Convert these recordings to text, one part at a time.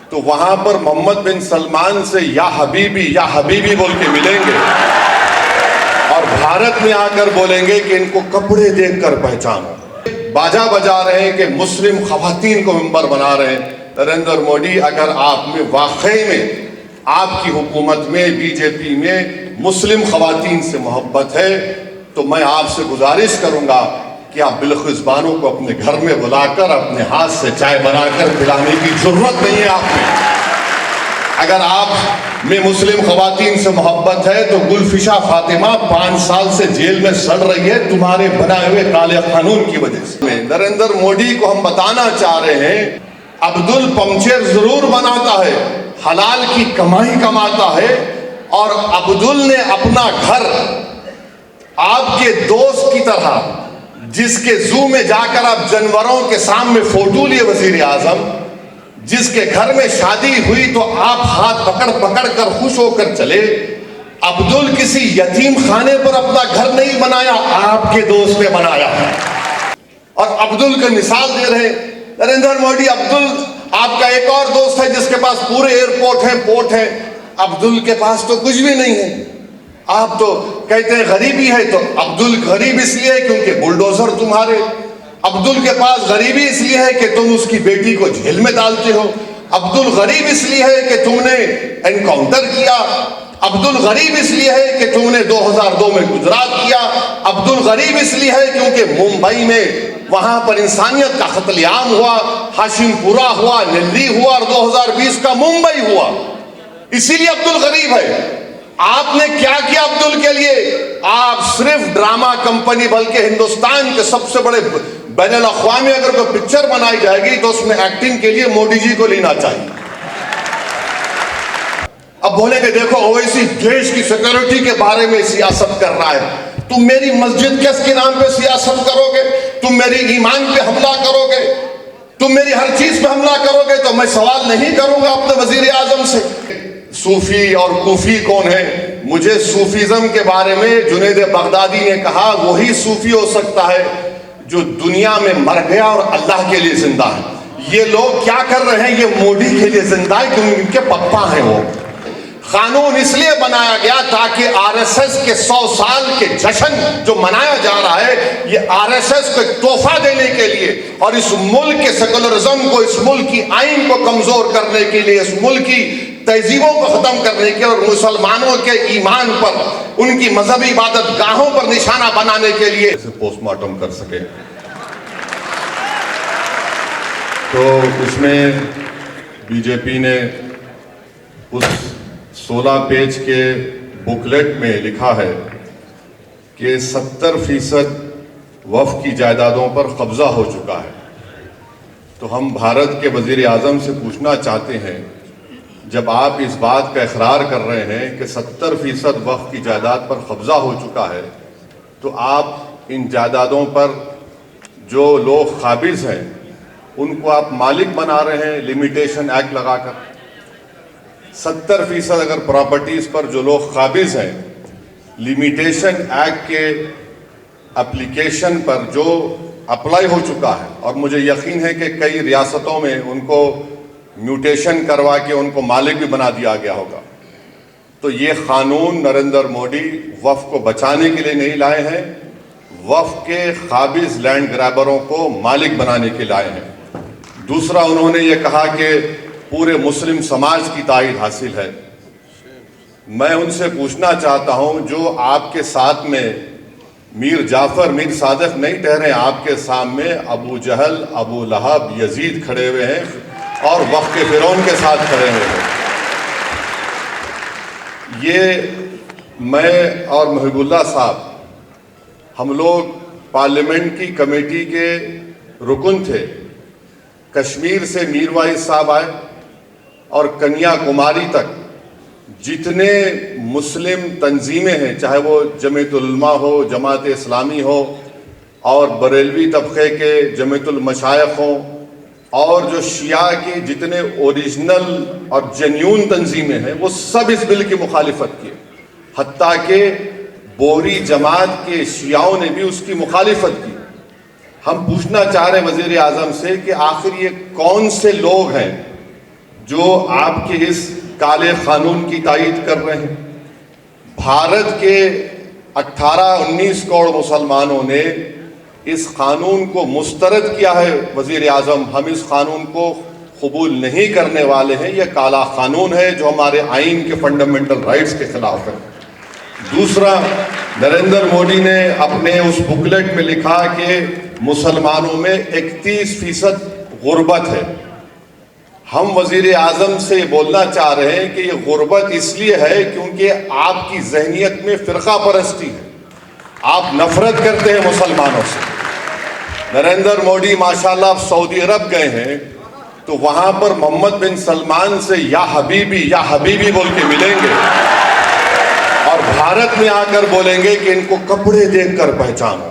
تو وہاں پر محمد بن سلمان سے یا حبیبی بول کے ملیں گے، اور بھارت میں آ کر بولیں گے کہ ان کو کپڑے دیکھ کر پہچانو۔ باجا بجا رہے ہیں کہ مسلم خواتین کو ممبر بنا رہے ہیں۔ نریندر مودی، اگر آپ میں واقعی میں آپ کی حکومت میں بی جے پی میں مسلم خواتین سے محبت ہے تو میں آپ سے گزارش کروں گا کہ آپ بلخص بانو کو اپنے گھر میں بلا کر اپنے ہاتھ سے چائے بنا کر پلانے کی ضرورت نہیں ہے آپ میں۔ اگر آپ میں مسلم خواتین سے محبت ہے تو گلفشا فاطمہ 5 سال سے جیل میں سڑ رہی ہے تمہارے بنائے ہوئے کالے قانون کی وجہ سے۔ نریندر مودی کو ہم بتانا چاہ رہے ہیں، عبدل پمچر ضرور بناتا ہے، حلال کی کمائی کماتا ہے، اور عبدل نے اپنا گھر آپ کے دوست کی طرح، جس کے زو میں جا کر آپ جانوروں کے سامنے فوٹو لیے وزیر اعظم، جس کے گھر میں شادی ہوئی تو آپ ہاتھ پکڑ پکڑ کر خوش ہو کر چلے، عبدل کسی یتیم خانے پر اپنا گھر نہیں بنایا، آپ کے دوست نے بنایا۔ اور عبدل کا مثال دے رہے نریندر مودی، عبدل آپ کا ایک اور دوست ہے جس کے پاس پورے ایئرپورٹ ہیں، پورٹ ہیں، عبدل کے پاس تو کچھ بھی نہیں ہے۔ آپ تو کہتے ہیں غریبی ہے، تو عبدل غریب اس لیے ہے کیونکہ بلڈوزر تمہارے، عبدل کے پاس غریبی اس لیے ہے کہ تم اس کی بیٹی کو جیل میں ڈالتے ہو، عبدل غریب اس لیے ہے کہ تم نے انکاؤنٹر کیا، عبدل غریب اس لیے ہے کہ تم نے 2002 میں گجرات کیا، عبدل غریب اس لیے ہے کیونکہ ممبئی میں وہاں پر انسانیت کا قتل عام ہوا، ہاشم پورہ ہوا، نلی ہوا، اور 2020 کا ممبئی ہوا، اسی لیے عبدل غریب ہے۔ آپ نے کیا کیا عبدل کے لیے؟ آپ صرف ڈرامہ کمپنی، بلکہ ہندوستان کے سب سے بڑے بین الاقوامی اگر کوئی پکچر بنائی جائے گی تو اس میں ایکٹنگ کے لیے مودی جی کو لینا چاہیے۔ اب بولیں گے دیکھو اویسی دیش کی سیکورٹی کے بارے میں سیاست کر رہا ہے، تم میری مسجد کس کے نام پہ سیاست کرو گے؟ تم میری ایمان پہ حملہ کرو گے؟ تم میری ہر چیز پہ حملہ کرو گے؟ تو میں سوال نہیں کروں گا اپنے وزیر اعظم سے۔ صوفی اور کوفی کون ہے؟ مجھے صوفیزم کے بارے میں جنید بغدادی نے کہا وہی صوفی ہو سکتا ہے جو دنیا میں مر گیا اور اللہ کے لیے زندہ ہے۔ یہ لوگ کیا کر رہے ہیں؟ یہ مودی کے لیے زندہ ہے کیونکہ ان کے پپا ہیں۔ وہ قانون اس لیے بنایا گیا تاکہ آر ایس ایس کے 100 سال کے جشن جو منایا جا رہا ہے، یہ آر ایس ایس کو ایک تحفہ دینے کے لیے اور اس ملک کے سیکولرزم کو، اس ملک کی آئین کو کمزور کرنے کے لیے، اس ملک کی تہذیبوں کو ختم کرنے کے اور مسلمانوں کے ایمان پر، ان کی مذہبی عبادت گاہوں پر نشانہ بنانے کے لیے پوسٹ مارٹم کر سکے۔ تو اس میں بی جے پی نے اس 16 پیج کے بکلیٹ میں لکھا ہے کہ 70% وقف کی جائیدادوں پر قبضہ ہو چکا ہے۔ تو ہم بھارت کے وزیر اعظم سے پوچھنا چاہتے ہیں، جب آپ اس بات کا اقرار کر رہے ہیں کہ 70% وقف کی جائیداد پر قبضہ ہو چکا ہے، تو آپ ان جائیدادوں پر جو لوگ قابض ہیں ان کو آپ مالک بنا رہے ہیں لمیٹیشن ایکٹ لگا کر۔ 70% اگر پراپرٹیز پر جو لوگ قابض ہیں، لمیٹیشن ایکٹ کے اپلیکیشن پر جو اپلائی ہو چکا ہے، اور مجھے یقین ہے کہ کئی ریاستوں میں ان کو میوٹیشن کروا کے ان کو مالک بھی بنا دیا گیا ہوگا، تو یہ قانون نریندر مودی وقف کو بچانے کے لیے نہیں لائے ہیں، وقف کے قابض لینڈ گریبروں کو مالک بنانے کے لائے ہیں۔ دوسرا، انہوں نے یہ کہا کہ پورے مسلم سماج کی تائید حاصل ہے۔ میں ان سے پوچھنا چاہتا ہوں، جو آپ کے ساتھ میں میر جعفر، میر صادق نہیں ٹھہرے، آپ کے سامنے ابو جہل، ابو لہب، یزید کھڑے ہوئے ہیں اور وقت کے فرعون کے ساتھ کھڑے ہوئے ہیں۔ یہ میں اور محب اللہ صاحب، ہم لوگ پارلیمنٹ کی کمیٹی کے رکن تھے۔ کشمیر سے میر واعظ صاحب آئے اور کنیا کماری تک جتنے مسلم تنظیمیں ہیں، چاہے وہ جمعیت العلماء ہو، جماعت اسلامی ہو، اور بریلوی طبقے کے جمعیت المشائخ ہوں، اور جو شیعہ کی جتنے اوریجنل اور جنیون تنظیمیں ہیں، وہ سب اس بل کی مخالفت کی، حتیٰ کہ بوہری جماعت کے شیعوں نے بھی اس کی مخالفت کی۔ ہم پوچھنا چاہ رہے ہیں وزیر اعظم سے کہ آخر یہ کون سے لوگ ہیں جو آپ کے اس کالے قانون کی تائید کر رہے ہیں. بھارت کے 18-19 کروڑ مسلمانوں نے اس قانون کو مسترد کیا ہے. وزیر اعظم ہم اس قانون کو قبول نہیں کرنے والے ہیں, یہ کالا قانون ہے جو ہمارے آئین کے فنڈامنٹل رائٹس کے خلاف ہے. دوسرا, نریندر مودی نے اپنے اس بکلیٹ میں لکھا کہ مسلمانوں میں 31% غربت ہے. ہم وزیر اعظم سے بولنا چاہ رہے ہیں کہ یہ غربت اس لیے ہے کیونکہ آپ کی ذہنیت میں فرقہ پرستی ہے, آپ نفرت کرتے ہیں مسلمانوں سے. نریندر مودی ماشاءاللہ اب سعودی عرب گئے ہیں تو وہاں پر محمد بن سلمان سے یا حبیبی بول کے ملیں گے, اور بھارت میں آ کر بولیں گے کہ ان کو کپڑے دیکھ کر پہچانو.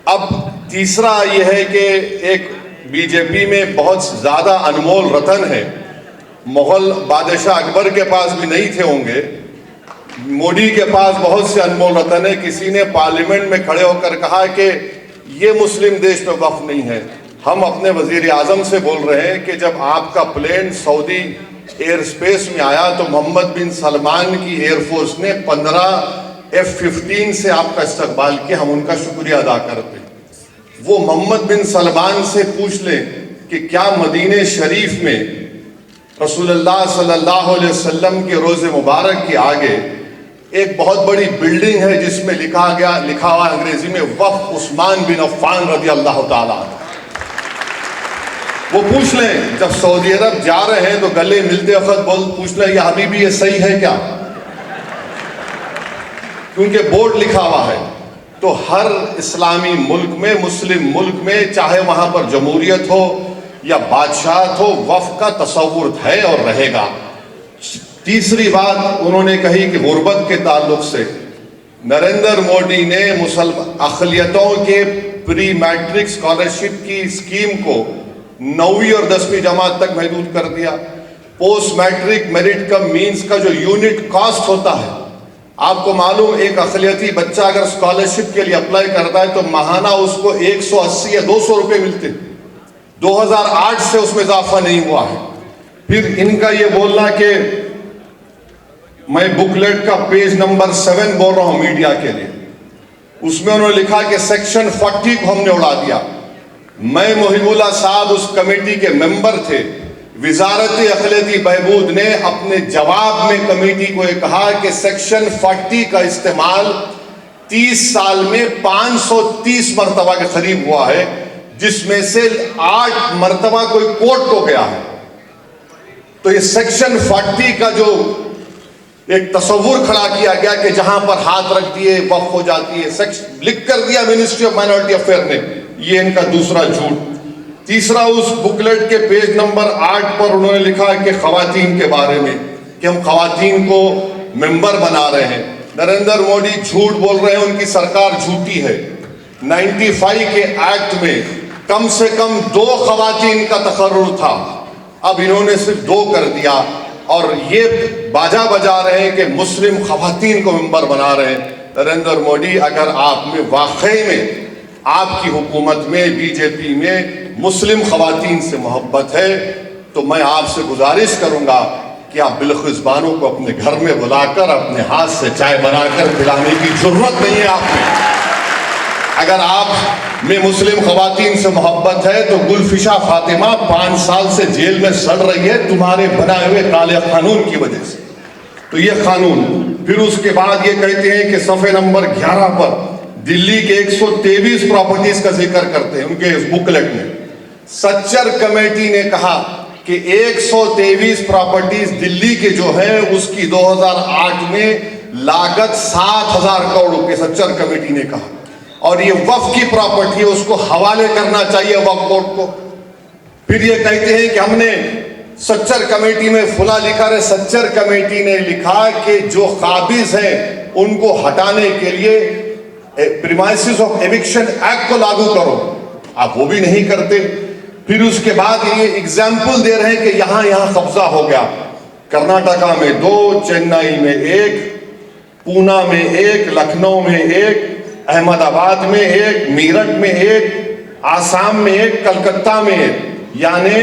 اب تیسرا یہ ہے کہ ایک بی جے پی میں بہت زیادہ انمول رتن ہے, مغل بادشاہ اکبر کے پاس بھی نہیں تھے ہوں گے, مودی کے پاس بہت سے انمول رتن ہے. کسی نے پارلیمنٹ میں کھڑے ہو کر کہا کہ یہ مسلم دیش میں وقف نہیں ہے. ہم اپنے وزیر اعظم سے بول رہے ہیں کہ جب آپ کا پلین سعودی ایئر اسپیس میں آیا تو محمد بن سلمان کی ایئر فورس نے 15 F-15 سے آپ کا استقبال کیا, ہم ان کا شکریہ ادا کرتے ہیں. وہ محمد بن سلمان سے پوچھ لیں کہ کیا مدینہ شریف میں رسول اللہ صلی اللہ علیہ وسلم کے روضے مبارک کے آگے ایک بہت بڑی بلڈنگ ہے جس میں لکھا ہوا انگریزی میں وقف عثمان بن عفان رضی اللہ تعالیٰ عنہ. وہ پوچھ لیں جب سعودی عرب جا رہے ہیں تو گلے ملتے وقت پوچھ لیں یا حبیبی یہ صحیح ہے کیا, کیونکہ بورڈ لکھا ہوا ہے. تو ہر اسلامی ملک میں, مسلم ملک میں, چاہے وہاں پر جمہوریت ہو یا بادشاہت ہو, وقف کا تصور ہے اور رہے گا. تیسری بات انہوں نے کہی کہ غربت کے تعلق سے نریندر مودی نے اقلیتوں کے پری میٹرک اسکالرشپ کی اسکیم کو 9ویں اور 10ویں جماعت تک محدود کر دیا. پوسٹ میٹرک میرٹ کم مینس کا جو یونٹ کاسٹ ہوتا ہے, آپ کو معلوم ایک اقلیتی بچہ اگر اسکالرشپ کے لیے اپلائی کرتا ہے تو ماہانہ اس کو 180 یا 200 روپے ملتے. 2008 سے اس میں اضافہ نہیں ہوا ہے. پھر ان کا یہ بولنا کہ میں بکلیٹ کا پیج نمبر 7 بول رہا ہوں میڈیا کے لیے, اس میں انہوں نے لکھا کہ سیکشن 40 کو ہم نے اڑا دیا. میں محب اللہ صاحب اس کمیٹی کے ممبر تھے. وزارت اقلیتی بہبود نے اپنے جواب میں کمیٹی کو یہ کہا کہ سیکشن 40 کا استعمال 30 سال میں 530 مرتبہ کے قریب ہوا ہے, جس میں سے 8 مرتبہ کوئی کورٹ کو گیا ہے. تو یہ سیکشن 40 کا جو ایک تصور کھڑا کیا گیا کہ جہاں پر ہاتھ رکھ دیے وقف ہو جاتی ہے, لکھ کر دیا منسٹری آف مائنورٹی افیئر نے, یہ ان کا دوسرا جھوٹ. تیسرا, اس بکلیٹ کے پیج نمبر 8 پر انہوں نے لکھا کہ خواتین کے بارے میں کہ ہم خواتین کو ممبر بنا رہے ہیں. نریندر مودی جھوٹ بول رہے ہیں, ان کی سرکار جھوٹی ہے. 95 کے ایکٹ میں کم سے کم 2 خواتین کا تقرر تھا, اب انہوں نے صرف 2 کر دیا, اور یہ باجا بجا رہے ہیں کہ مسلم خواتین کو ممبر بنا رہے ہیں. نریندر مودی, اگر آپ میں واقعی میں آپ کی حکومت میں بی جے پی میں مسلم خواتین سے محبت ہے تو میں آپ سے گزارش کروں گا کہ آپ بلخص بانو کو اپنے گھر میں بلا کر اپنے ہاتھ سے چائے بنا کر پلانے کی ضرورت نہیں ہے آپ میں. اگر آپ میں مسلم خواتین سے محبت ہے تو گلفشا فاطمہ 5 سال سے جیل میں سڑ رہی ہے تمہارے بنائے ہوئے کالے قانون کی وجہ سے. تو یہ قانون. پھر اس کے بعد یہ کہتے ہیں کہ صفحے نمبر 11 پر دلی کے 123 پراپرٹیز کا ذکر کرتے ہیں ان کے اس بکلیٹ میں. سچر کمیٹی نے کہا کہ 123 پراپرٹیز دلی کے جو ہیں اس کی 2008 میں لاگت 7,000 کروڑ روپے سچر کمیٹی نے کہا, اور یہ وقف کی پراپرٹی ہے, اس کو حوالے کرنا چاہیے وقف بورڈ کو. پھر یہ کہتے ہیں کہ ہم نے سچر کمیٹی میں فلاں لکھا ہے. سچر کمیٹی نے لکھا کہ جو قابض ہیں ان کو ہٹانے کے لیے پریمائسز آف ایوکشن ایکٹ کو لاگو کرو, آپ وہ بھی نہیں کرتے. پھر اس کے بعد یہ ایگزامپل دے رہے ہیں کہ یہاں قبضہ ہو گیا. کرناٹکا میں 2, چنئی میں 1, پونا میں 1, لکھنؤ میں 1, احمد آباد میں 1, میرٹھ میں 1, آسام میں 1, کلکتہ میں 1. یعنی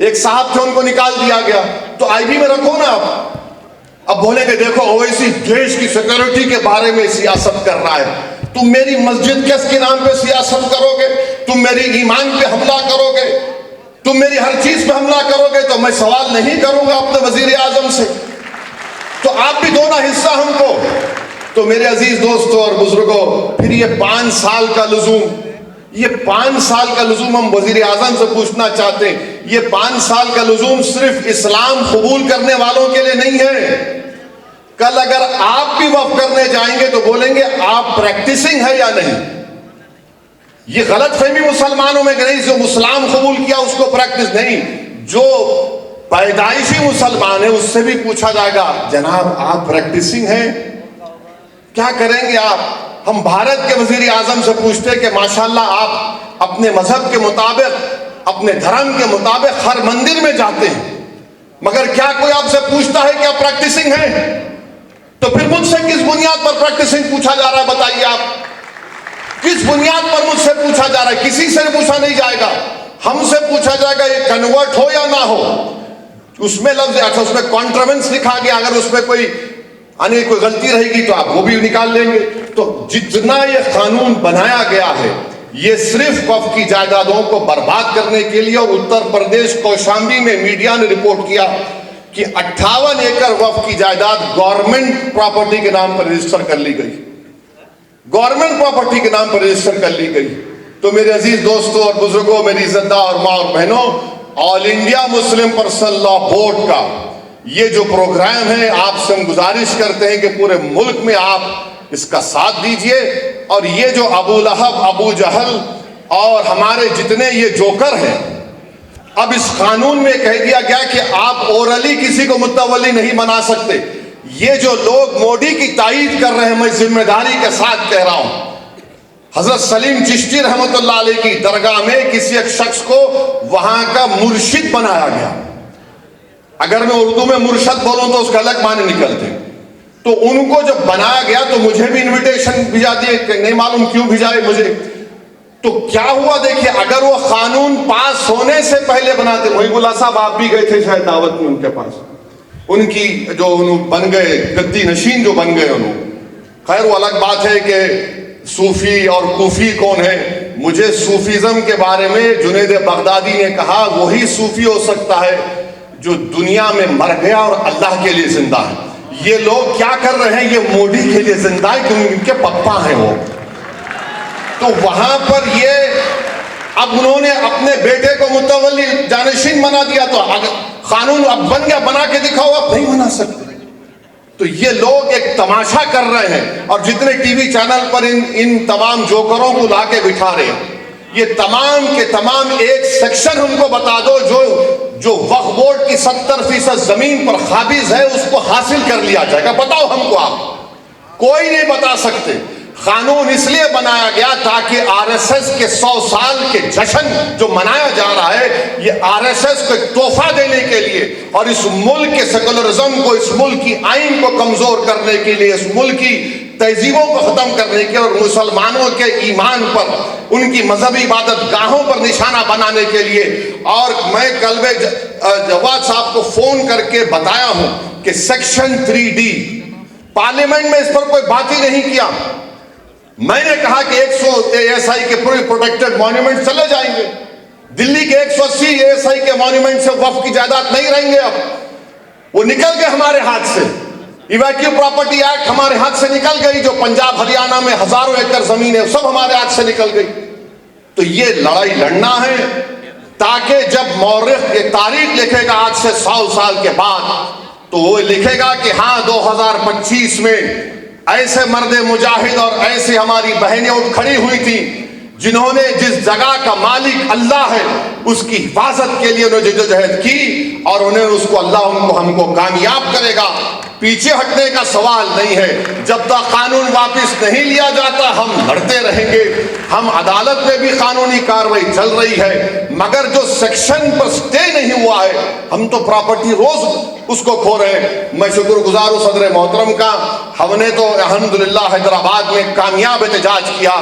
ایک صاحب تھے ان کو نکال دیا گیا, تو آئی بی میں رکھو نا آپ. اب بولیں گے دیکھو اویسی دیش کی سیکورٹی کے بارے میں سیاست کر رہا ہے. تم میری مسجد کس کے نام پہ سیاست کرو گے؟ تم میری ایمان پہ حملہ کرو گے؟ تم میری ہر چیز پہ حملہ کرو گے تو میں سوال نہیں کروں گا اپنے وزیر اعظم سے. تو آپ بھی دو نا حصہ ہم کو. تو میرے عزیز دوستوں اور بزرگوں, پھر یہ 5 سال کا لزوم, یہ 5 سال کا لزوم ہم وزیر اعظم سے پوچھنا چاہتے ہیں. یہ 5 سال کا لزوم صرف اسلام قبول کرنے والوں کے لیے نہیں ہے. کل اگر آپ بھی وقف کرنے جائیں گے تو بولیں گے آپ پریکٹسنگ ہے یا نہیں. یہ غلط فہمی مسلمانوں میں کہ نہیں جو اسلام قبول کیا اس کو پریکٹس نہیں. جو پیدائشی مسلمان ہے اس سے بھی پوچھا جائے گا جناب آپ پریکٹسنگ ہیں, کیا کریں گے آپ؟ ہم بھارت کے وزیر اعظم سے پوچھتے کہ ماشاءاللہ آپ اپنے مذہب کے مطابق اپنے دھرم کے مطابق ہر مندر میں جاتے ہیں, مگر کیا کوئی آپ سے پوچھتا ہے کہ آپ پریکٹسنگ ہیں؟ تو پھر مجھ سے کس بنیاد پر پریکٹسنگ پوچھا جا رہا ہے بتائیے آپ؟ کس بنیاد پر مجھ سے پوچھا جا رہا ہے؟ کسی سے پوچھا نہیں جائے گا, ہم سے پوچھا جائے گا یہ کنورٹ ہو یا نہ ہو. اس میں لفظ اچھا اس میں کانٹروینس لکھا گیا, اگر اس میں کوئی غلطی رہے گی تو آپ وہ بھی نکال لیں گے. تو جتنا یہ قانون بنایا گیا ہے یہ صرف وقف کی جائیدادوں کو برباد کرنے کے لیے. اور اتر پردیش کوشامبی میں میڈیا نے رپورٹ کیا کہ 58 ایکڑ وقف کی جائیداد گورنمنٹ پراپرٹی کے نام پر رجسٹر کر لی گئی, گورنمنٹ پراپرٹی کے نام پر رجسٹر کر لی گئی. تو میرے عزیز دوستوں اور بزرگوں, میری عزتدار اور ماں اور بہنوں, آل انڈیا مسلم پرسنل لا بورڈ کا یہ جو پروگرام ہے آپ سے ہم گزارش کرتے ہیں کہ پورے ملک میں آپ اس کا ساتھ دیجئے. اور یہ جو ابو لہب, ابو جہل اور ہمارے جتنے یہ جوکر ہیں, اب اس قانون میں کہہ دیا گیا کہ آپ اورلی کسی کو متولی نہیں بنا سکتے. یہ جو لوگ موڈی کی تائید کر رہے ہیں, میں ذمہ داری کے ساتھ کہہ رہا ہوں, حضرت سلیم چشتی رحمۃ اللہ علیہ کی درگاہ میں کسی ایک شخص کو وہاں کا مرشد بنایا گیا. اگر میں اردو میں مرشد بولوں تو اس کا الگ معنی نکلتے. تو ان کو جب بنایا گیا تو مجھے بھی انویٹیشن بھیجا دیے, نہیں معلوم کیوں بھیجائے مجھے. تو کیا ہوا دیکھیے, اگر وہ قانون پاس ہونے سے پہلے بناتے, محب اللہ صاحب آپ بھی گئے تھے شاید دعوت میں ان کے پاس, ان کی جو بن گئے گدی نشین جو بن گئے انہوں. خیر وہ الگ بات ہے کہ صوفی اور کوفی کون ہے. مجھے صوفیزم کے بارے میں جنید بغدادی نے کہا وہی صوفی ہو سکتا ہے جو دنیا میں مر گیا اور اللہ کے لیے زندہ ہے. یہ لوگ کیا کر رہے ہیں, یہ موڈی کے لیے زندہ ہے کیونکہ ان کے پپا ہیں وہ. تو وہاں پر یہ اب انہوں نے اپنے بیٹے کو متولی جانشین بنا دیا. تو قانون اب بن گیا, بنا کے دکھاؤ, آپ نہیں بنا سکتے. تو یہ لوگ ایک تماشا کر رہے ہیں, اور جتنے ٹی وی چینل پر ان تمام جوکروں کو لا کے بٹھا رہے ہیں, یہ تمام کے تمام ایک سیکشن ہم کو بتا دو جو وقف بورڈ کی 70% زمین پر قابض ہے اس کو حاصل کر لیا جائے گا. بتاؤ ہم کو, آپ کوئی نہیں بتا سکتے. قانون اس لیے بنایا گیا تاکہ آر ایس ایس کے 100 سال کے جشن جو منایا جا رہا ہے, یہ آر ایس ایس کو ایک تحفہ دینے کے لیے اور اس ملک کے سیکولرزم کو, اس ملک کی آئین کو کمزور کرنے کے لیے, اس ملک کی تہذیبوں کو ختم کرنے کے اور مسلمانوں کے ایمان پر, ان کی مذہبی عبادت گاہوں پر نشانہ بنانے کے لیے. اور میں کل جواد صاحب کو فون کر کے بتایا ہوں کہ سیکشن 3D پارلیمنٹ میں اس پر کوئی بات ہی نہیں کیا. میں نے کہا کہ 100 ASI کے پورے پروٹیکٹڈ مانیومنٹ چلے جائیں گے, دلی کے 180 ASI کے مانیومنٹ سے وقف کی جائیداد نہیں رہیں گے. اب وہ نکل گئے ہمارے ہاتھ سے. ایویکیو پراپرٹی ایکٹ ہمارے ہاتھ سے نکل گئی, جو پنجاب ہریانہ میں ہزاروں ایکڑ زمین ہے سب ہمارے ہاتھ سے نکل گئی. تو یہ لڑائی لڑنا ہے تاکہ جب مورخ یہ تاریخ لکھے گا آج سے 100 سال کے بعد, تو وہ لکھے گا کہ ہاں 2025 میں ایسے مرد مجاہد اور ایسے ہماری بہنیں اٹھ کھڑی ہوئی تھی جنہوں نے جس جگہ کا مالک اللہ ہے اس کی حفاظت کے لیے انہوں نے جدوجہد کی, اور انہیں اس کو اللہ ہم کو کامیاب کرے گا. پیچھے ہٹنے کا سوال نہیں ہے. جب تک قانون واپس نہیں لیا جاتا ہم لڑتے رہیں گے. ہم عدالت میں بھی قانونی کارروائی چل رہی ہے, مگر جو سیکشن پر سٹے نہیں ہوا ہے ہم تو پراپرٹی روز اس کو کھو رہے ہیں. میں شکر گزار ہوں صدر محترم کا, ہم نے تو الحمدللہ حیدرآباد میں کامیاب احتجاج کیا.